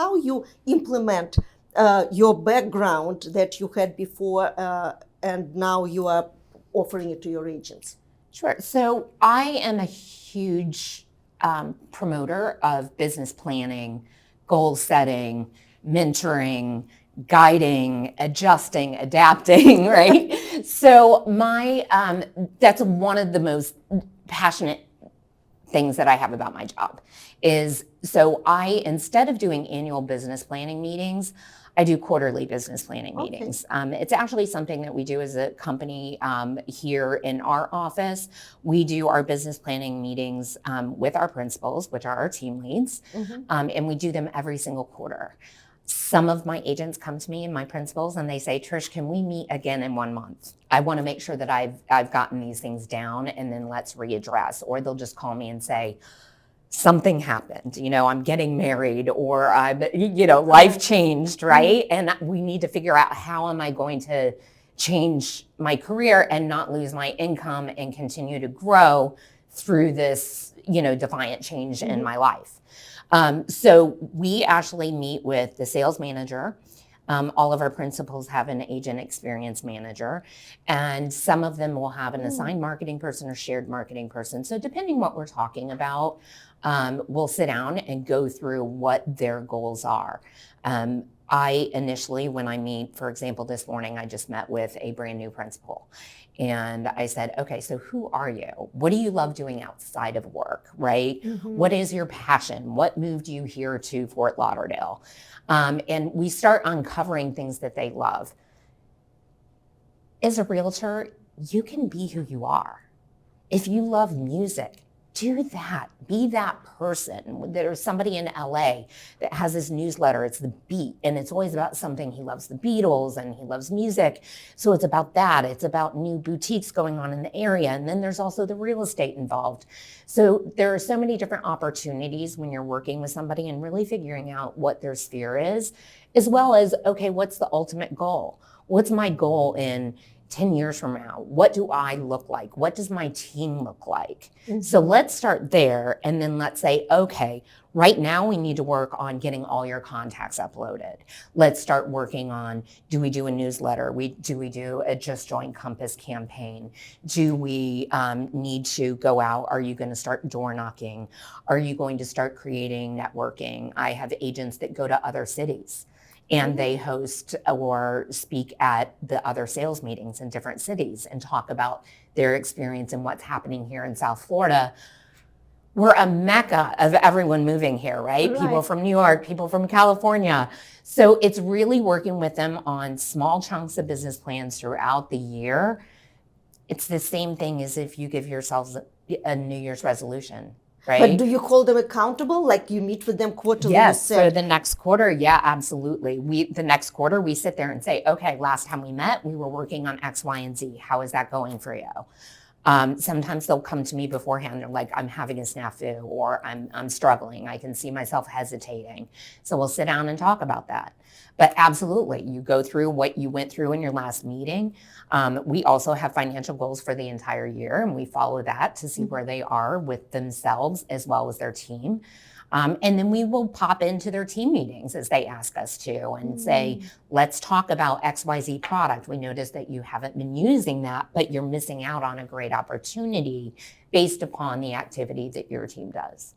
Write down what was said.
how you implement your background that you had before and now you are offering it to your agents. Sure. So I am a huge promoter of business planning, goal setting, mentoring, guiding, adjusting, adapting, right? So that's one of the most passionate things that I have about my job is, so instead of doing annual business planning meetings, I do quarterly business planning meetings. It's actually something that we do as a company here in our office. We do our business planning meetings with our principals, which are our team leads, and we do them every single quarter. Some of my agents come to me and my principals and they say, Trish, can we meet again in 1 month? I want to make sure that I've gotten these things down and then let's readdress. Or they'll just call me and say, something happened, I'm getting married or I'm, life changed, right? And we need to figure out how am I going to change my career and not lose my income and continue to grow through this, defiant change in my life. So we actually meet with the sales manager. All of our principals have an agent experience manager, and some of them will have an assigned marketing person or shared marketing person. So depending what we're talking about, we'll sit down and go through what their goals are. I initially, when I meet, for example, this morning, I just met with a brand new principal. And I said, okay, so who are you? What do you love doing outside of work, right? What is your passion? What moved you here to Fort Lauderdale? And we start uncovering things that they love. As a realtor, you can be who you are. If you love music, do that. Be that person. There's somebody in LA that has this newsletter. It's The Beat, and it's always about something. He loves the Beatles and he loves music. So it's about that. It's about new boutiques going on in the area. And then there's also the real estate involved. So there are so many different opportunities when you're working with somebody and really figuring out what their sphere is, as well as, okay, what's the ultimate goal? What's my goal in 10 years from now? What do I look like? What does my team look like? So let's start there. And then let's say, okay, right now we need to work on getting all your contacts uploaded. Let's start working on, do we do a newsletter? Do we do a Just Join Compass campaign? Do we need to go out? Are you going to start door knocking? Are you going to start creating networking? I have agents that go to other cities and they host or speak at the other sales meetings in different cities and talk about their experience and what's happening here in South Florida. We're a mecca of everyone moving here, right? People from New York, people from California. So it's really working with them on small chunks of business plans throughout the year. It's the same thing as if you give yourselves a New Year's resolution. Right? But do you hold them accountable? Like you meet with them quarterly? Yes, for the next quarter, yeah, absolutely. The next quarter, we sit there and say, okay, last time we met, we were working on X, Y, and Z. How is that going for you? Sometimes they'll come to me beforehand. They're like, I'm having a snafu or I'm struggling. I can see myself hesitating. So we'll sit down and talk about that. But absolutely, you go through what you went through in your last meeting. We also have financial goals for the entire year, and we follow that to see where they are with themselves as well as their team. And then we will pop into their team meetings as they ask us to and say, let's talk about XYZ product. We noticed that you haven't been using that, but you're missing out on a great opportunity based upon the activity that your team does.